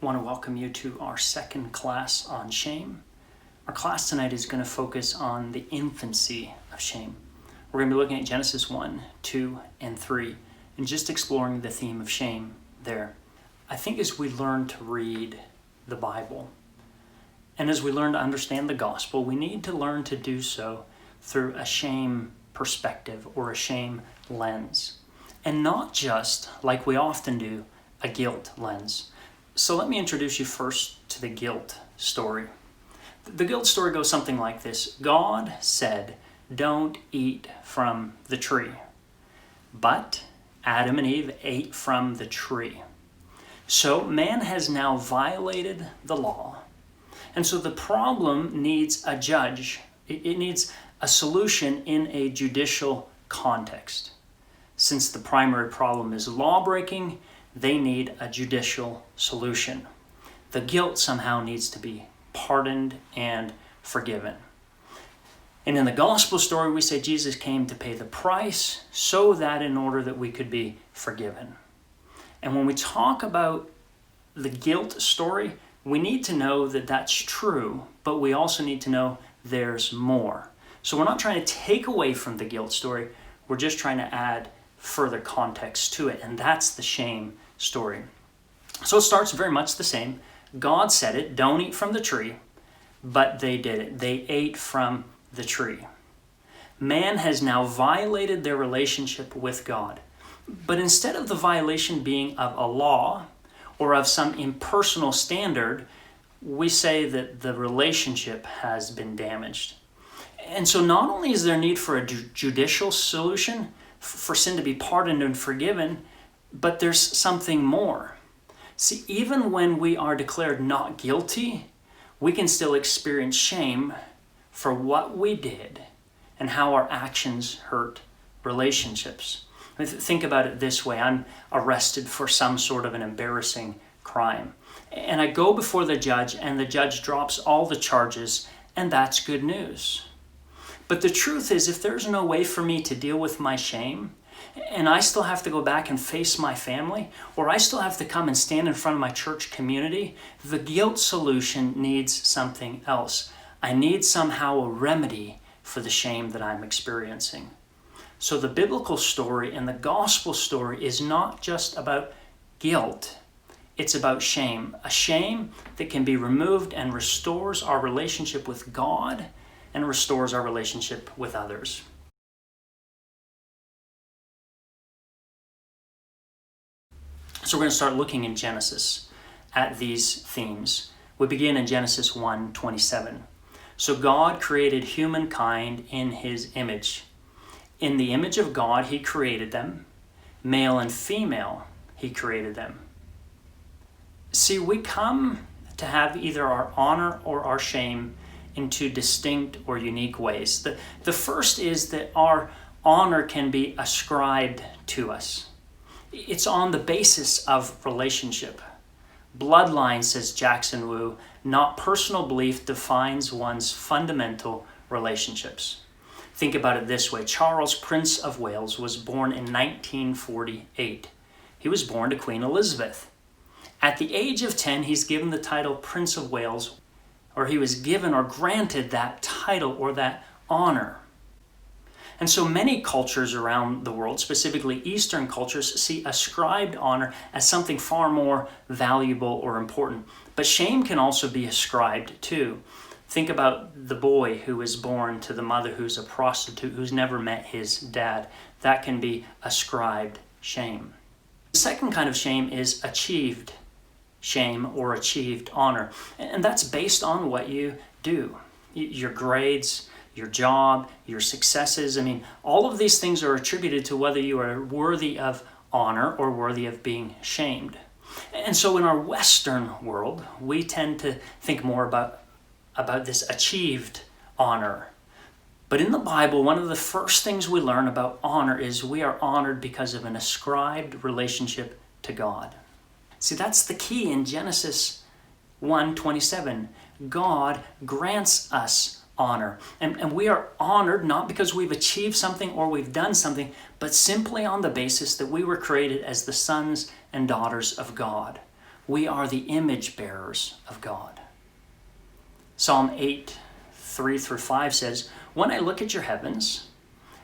want to welcome you to our second class on shame. Our class tonight is going to focus on the infancy of shame. We're going to be looking at Genesis 1, 2, and 3, and just exploring the theme of shame there. I think as we learn to read the Bible, and as we learn to understand the gospel, we need to learn to do so through a shame perspective or a shame lens, and not just, like we often do, a guilt lens. So let me introduce you first to the guilt story. The guilt story goes something like this. God said, "Don't eat from the tree." But Adam and Eve ate from the tree. So man has now violated the law. And so the problem needs a judge. It needs a solution in a judicial context. Since the primary problem is law breaking, they need a judicial solution. The guilt somehow needs to be pardoned and forgiven. And in the gospel story, we say Jesus came to pay the price so that in order that we could be forgiven. And when we talk about the guilt story, we need to know that that's true, but we also need to know there's more. So we're not trying to take away from the guilt story, we're just trying to add further context to it, and that's the shame story. So it starts very much the same. God said it, don't eat from the tree, but they did it. They ate from the tree. Man has now violated their relationship with God. But instead of the violation being of a law or of some impersonal standard, we say that the relationship has been damaged. And so not only is there need for a judicial solution, for sin to be pardoned and forgiven, but there's something more. See, even when we are declared not guilty, we can still experience shame for what we did and how our actions hurt relationships. Think about it this way. I'm arrested for some sort of an embarrassing crime. And I go before the judge, and the judge drops all the charges, and that's good news. But the truth is, if there's no way for me to deal with my shame, and I still have to go back and face my family, or I still have to come and stand in front of my church community, the guilt solution needs something else. I need somehow a remedy for the shame that I'm experiencing. So the biblical story and the gospel story is not just about guilt, it's about shame. A shame that can be removed and restores our relationship with God and restores our relationship with others. So we're going to start looking in Genesis at these themes. We begin in Genesis 1:27. So God created humankind in his image. In the image of God, he created them. Male and female, he created them. See, we come to have either our honor or our shame in two distinct or unique ways. The first is that our honor can be ascribed to us. It's on the basis of relationship. Bloodline, says Jackson Wu, not personal belief, defines one's fundamental relationships. Think about it this way. Charles, Prince of Wales, was born in 1948. He was born to Queen Elizabeth. At the age of 10, he's given the title Prince of Wales, or he was given or granted that title or that honor. And so many cultures around the world, specifically Eastern cultures, see ascribed honor as something far more valuable or important. But shame can also be ascribed too. Think about the boy who is born to the mother who's a prostitute, who's never met his dad. That can be ascribed shame. The second kind of shame is achieved shame or achieved honor. And that's based on what you do. Your grades, your job, your successes. I mean, all of these things are attributed to whether you are worthy of honor or worthy of being shamed. And so in our Western world, we tend to think more about this achieved honor. But in the Bible, one of the first things we learn about honor is we are honored because of an ascribed relationship to God. See, that's the key in Genesis 1:27. God grants us honor. And we are honored not because we've achieved something or we've done something, but simply on the basis that we were created as the sons and daughters of God. we are the image bearers of God. Psalm 8, 3 through 5 says, "When I look at your heavens,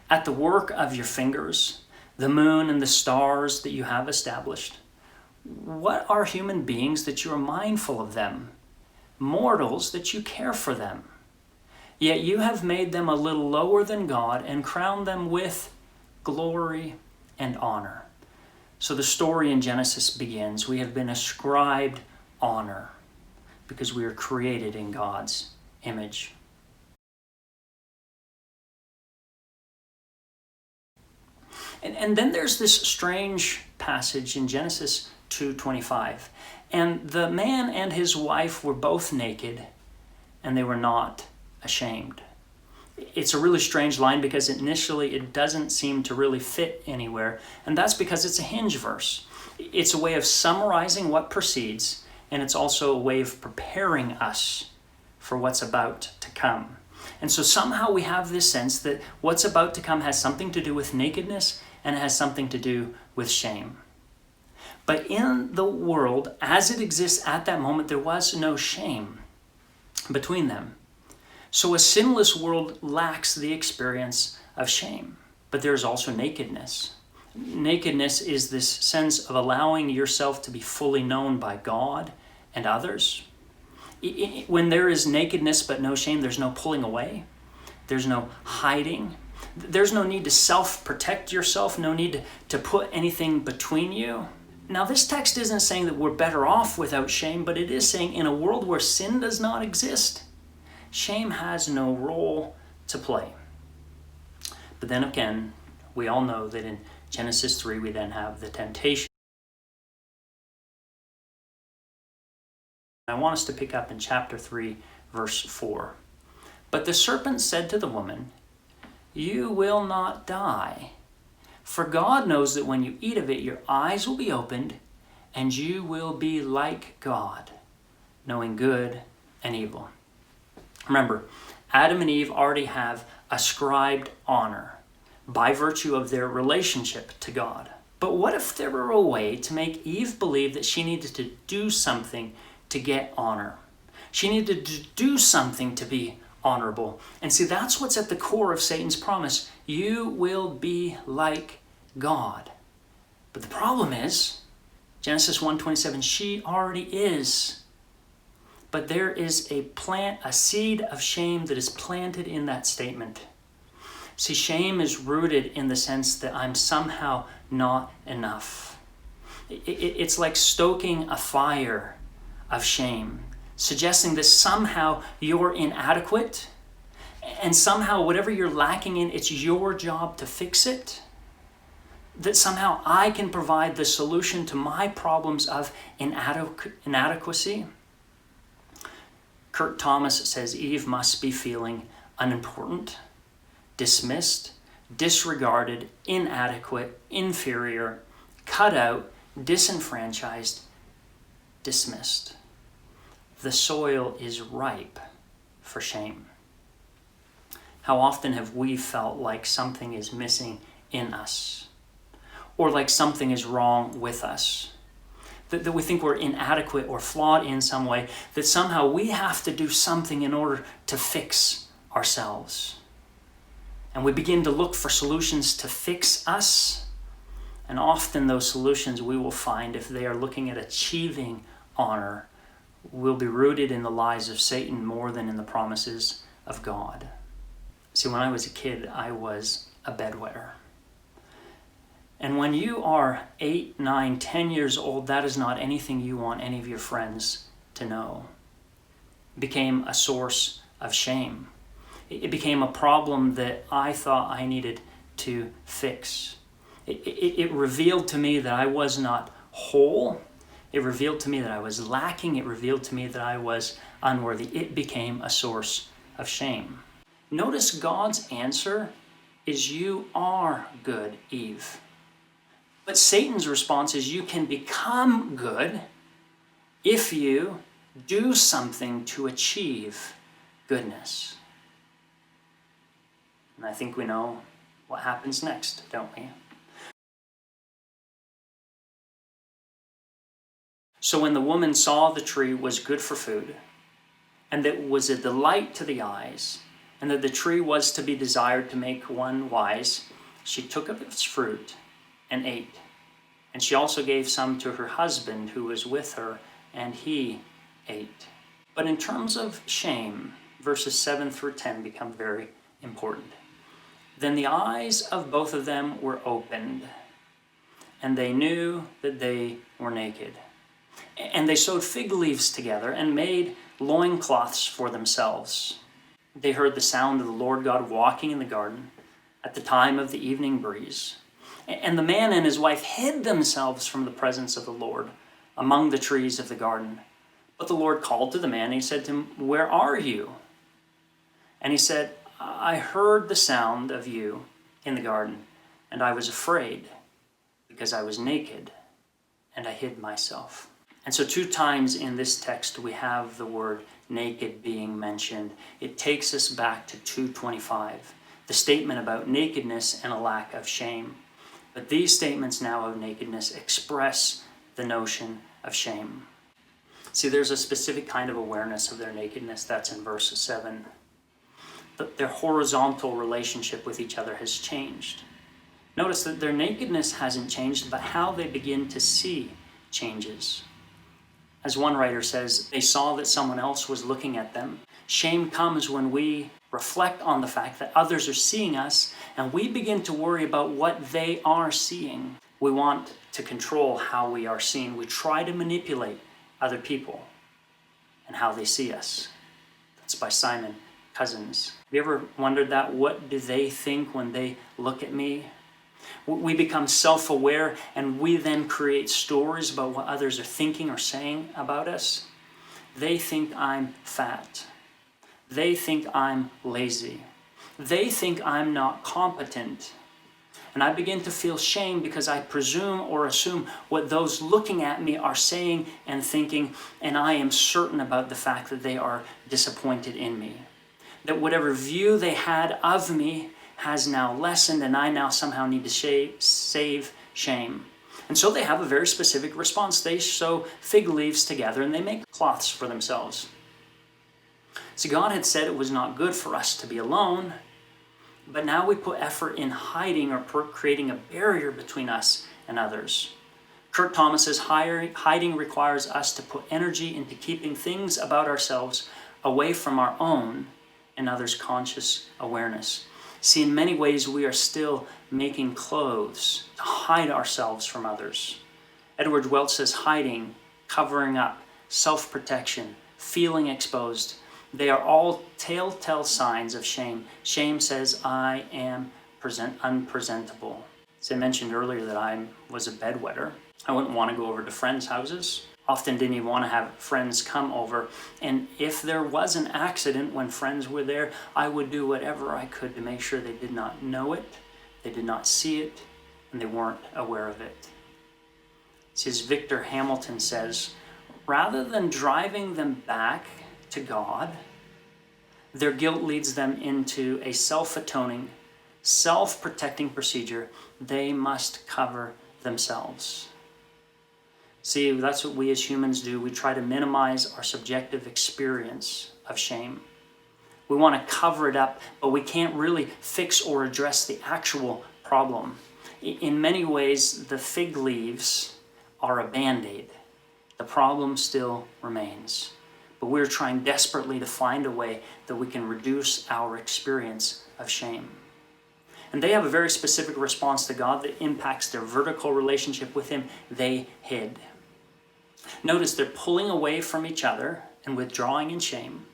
at the work of your fingers, the moon and the stars that you have established, what are human beings that you are mindful of them, mortals that you care for them? Yet you have made them a little lower than God and crowned them with glory and honor." So the story in Genesis begins. We have been ascribed honor because we are created in God's image. And then there's this strange passage in Genesis 2:25. "And the man and his wife were both naked, and they were not ashamed." It's a really strange line because initially it doesn't seem to really fit anywhere, and that's because it's a hinge verse. It's a way of summarizing what precedes, and it's also a way of preparing us for what's about to come. And so somehow we have this sense that what's about to come has something to do with nakedness and it has something to do with shame. But in the world, as it exists at that moment, there was no shame between them. So a sinless world lacks the experience of shame, but there's also nakedness. Nakedness is this sense of allowing yourself to be fully known by God and others. When there is nakedness but no shame, there's no pulling away. There's no hiding. There's no need to self-protect yourself, no need to put anything between you. Now, this text isn't saying that we're better off without shame, but it is saying in a world where sin does not exist, shame has no role to play. But then again, we all know that in Genesis 3, we then have the temptation. I want us to pick up in chapter 3, verse 4. "But the serpent said to the woman, 'You will not die. For God knows that when you eat of it, your eyes will be opened, and you will be like God, knowing good and evil.'" Remember, Adam and Eve already have ascribed honor by virtue of their relationship to God. But what if there were a way to make Eve believe that she needed to do something to get honor? She needed to do something to be honorable. And see, that's what's at the core of Satan's promise. You will be like God. But the problem is, Genesis 1:27, she already is. But there is a seed of shame that is planted in that statement. See, shame is rooted in the sense that I'm somehow not enough. It's like stoking a fire of shame, suggesting that somehow you're inadequate, and somehow whatever you're lacking in, it's your job to fix it. That somehow I can provide the solution to my problems of inadequacy. Kurt Thomas says Eve must be feeling unimportant, dismissed, disregarded, inadequate, inferior, cut out, disenfranchised, dismissed. The soil is ripe for shame. How often have we felt like something is missing in us, or like something is wrong with us? That we think we're inadequate or flawed in some way, that somehow we have to do something in order to fix ourselves. And we begin to look for solutions to fix us. And often those solutions we will find, if they are looking at achieving honor, will be rooted in the lies of Satan more than in the promises of God. See, when I was a kid, I was a bedwetter. And when you are 8, 9, 10 years old, that is not anything you want any of your friends to know. It became a source of shame. It became a problem that I thought I needed to fix. It revealed to me that I was not whole. It revealed to me that I was lacking. It revealed to me that I was unworthy. It became a source of shame. Notice God's answer is, "You are good, Eve." But Satan's response is, "You can become good if you do something to achieve goodness." And I think we know what happens next, don't we? So when the woman saw the tree was good for food, and that it was a delight to the eyes, and that the tree was to be desired to make one wise, she took of its fruit and ate. And she also gave some to her husband who was with her, and he ate. But in terms of shame, verses 7 through 10 become very important. Then the eyes of both of them were opened, and they knew that they were naked. And they sewed fig leaves together and made loincloths for themselves. They heard the sound of the Lord God walking in the garden at the time of the evening breeze. And the man and his wife hid themselves from the presence of the Lord among the trees of the garden. But the Lord called to the man and he said to him, "Where are you?" And he said, "I heard the sound of you in the garden, and I was afraid because I was naked and I hid myself." And so 2 times in this text we have the word naked being mentioned. It takes us back to 2:25, the statement about nakedness and a lack of shame. But these statements now of nakedness express the notion of shame. See, there's a specific kind of awareness of their nakedness that's in verse 7. Their horizontal relationship with each other has changed. Notice that their nakedness hasn't changed, but how they begin to see changes. As one writer says, they saw that someone else was looking at them. Shame comes when we reflect on the fact that others are seeing us, and we begin to worry about what they are seeing. We want to control how we are seen. We try to manipulate other people and how they see us. That's by Simon Cousins. Have you ever wondered that? What do they think when they look at me? We become self-aware, and we then create stories about what others are thinking or saying about us. They think I'm fat. They think I'm lazy. They think I'm not competent. And I begin to feel shame because I presume or assume what those looking at me are saying and thinking, and I am certain about the fact that they are disappointed in me. That whatever view they had of me has now lessened, and I now somehow need to save shame. And so they have a very specific response. They sew fig leaves together and they make cloths for themselves. See, God had said it was not good for us to be alone, but now we put effort in hiding or creating a barrier between us and others. Kurt Thomas says, hiding requires us to put energy into keeping things about ourselves away from our own and others' conscious awareness. See, in many ways, we are still making clothes to hide ourselves from others. Edward Welch says hiding, covering up, self-protection, feeling exposed, they are all telltale signs of shame. Shame says, I am unpresentable. As I mentioned earlier that I was a bedwetter. I wouldn't want to go over to friends' houses. Often didn't even want to have friends come over. And if there was an accident when friends were there, I would do whatever I could to make sure they did not know it, they did not see it, and they weren't aware of it. See, as Victor Hamilton says, rather than driving them back to God, their guilt leads them into a self-atoning, self-protecting procedure. They must cover themselves. See, that's what we as humans do. We try to minimize our subjective experience of shame. We want to cover it up, but we can't really fix or address the actual problem. In many ways, the fig leaves are a band-aid. The problem still remains. But we're trying desperately to find a way that we can reduce our experience of shame. And they have a very specific response to God that impacts their vertical relationship with Him. They hid. Notice they're pulling away from each other and withdrawing in shame.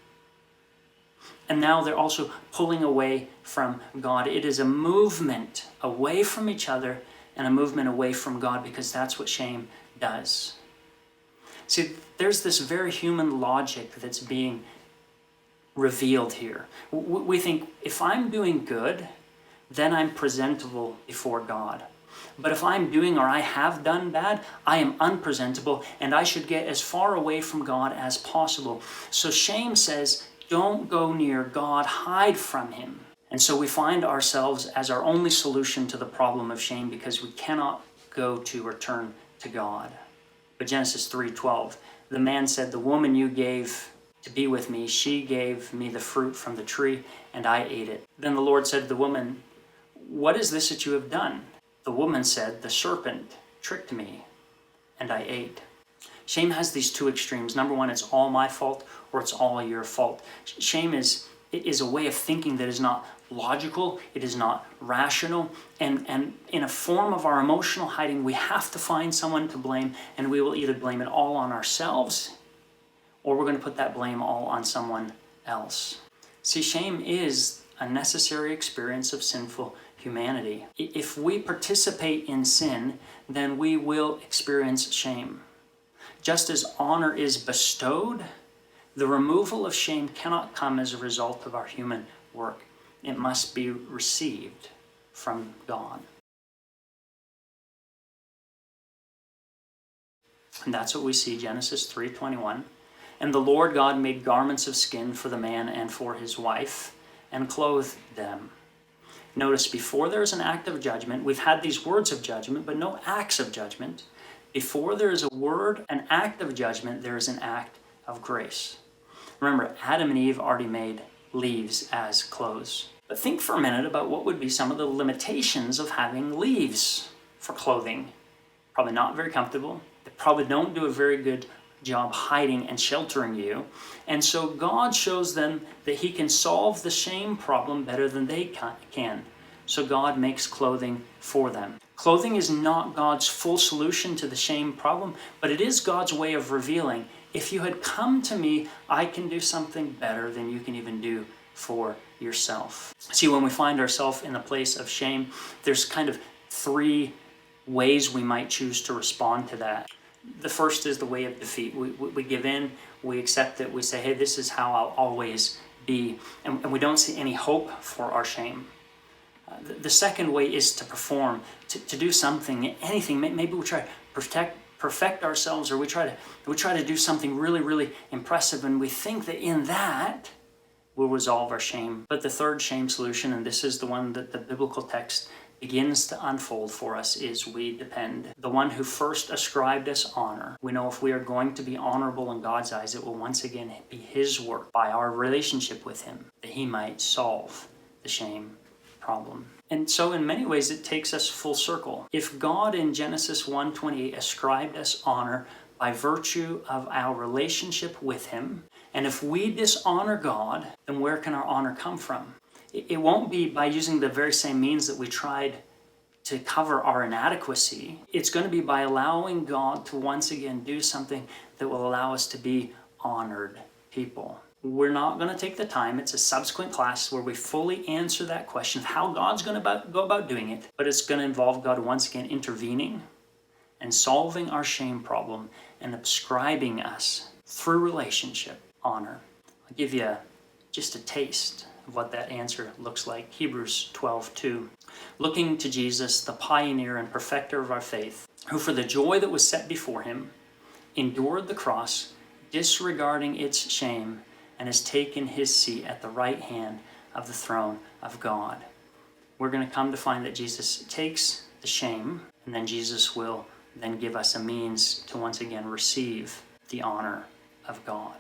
And now they're also pulling away from God. It is a movement away from each other and a movement away from God, because that's what shame does. See, there's this very human logic that's being revealed here. We think, if I'm doing good, then I'm presentable before God. But if I'm doing or I have done bad, I am unpresentable, and I should get as far away from God as possible. So shame says, don't go near God, hide from Him. And so we find ourselves as our only solution to the problem of shame, because we cannot go to or turn to God. But Genesis 3:12, the man said, the woman you gave to be with me, she gave me the fruit from the tree, and I ate it. Then the Lord said to the woman, what is this that you have done? The woman said, the serpent tricked me, and I ate. Shame has these two extremes. Number one, it's all my fault, or it's all your fault. Shame is a way of thinking that is not logical, it is not rational, and in a form of our emotional hiding, we have to find someone to blame, and we will either blame it all on ourselves, or we're going to put that blame all on someone else. See, shame is a necessary experience of sinful humanity. If we participate in sin, then we will experience shame. Just as honor is bestowed, the removal of shame cannot come as a result of our human work. It must be received from God. And that's what we see, Genesis 3:21. And the Lord God made garments of skin for the man and for his wife, and clothed them. Notice, before there is an act of judgment, we've had these words of judgment, but no acts of judgment. Before there is a word, an act of judgment, there is an act of grace. Remember, Adam and Eve already made leaves as clothes. But think for a minute about what would be some of the limitations of having leaves for clothing. Probably not very comfortable. They probably don't do a very good job hiding and sheltering you. And so God shows them that he can solve the shame problem better than they can. So God makes clothing for them. Clothing is not God's full solution to the shame problem, but it is God's way of revealing, if you had come to me, I can do something better than you can even do for yourself. See, when we find ourselves in a place of shame, there's kind of three ways we might choose to respond to that. The first is the way of defeat. We give in, we accept it, we say, hey, this is how I'll always be, and we don't see any hope for our shame. The second way is to perform, to do something, anything. Maybe we try to perfect ourselves, or we try to do something really, really impressive, and we think that in that we'll resolve our shame. But the third shame solution, and this is the one that the biblical text begins to unfold for us, is we depend. The one who first ascribed us honor. We know if we are going to be honorable in God's eyes, it will once again be his work by our relationship with him, that he might solve the shame problem. And so in many ways it takes us full circle. If God in Genesis 1:28 ascribed us honor by virtue of our relationship with him, and if we dishonor God, then where can our honor come from? It won't be by using the very same means that we tried to cover our inadequacy. It's going to be by allowing God to once again do something that will allow us to be honored people. We're not going to take the time. It's a subsequent class where we fully answer that question of how God's going to go about doing it. But it's going to involve God once again intervening and solving our shame problem and ascribing us through relationship honor. I'll give you just a taste of what that answer looks like. Hebrews 12:2. Looking to Jesus, the pioneer and perfecter of our faith, who for the joy that was set before him endured the cross, disregarding its shame, and has taken his seat at the right hand of the throne of God. We're going to come to find that Jesus takes the shame, and then Jesus will then give us a means to once again receive the honor of God.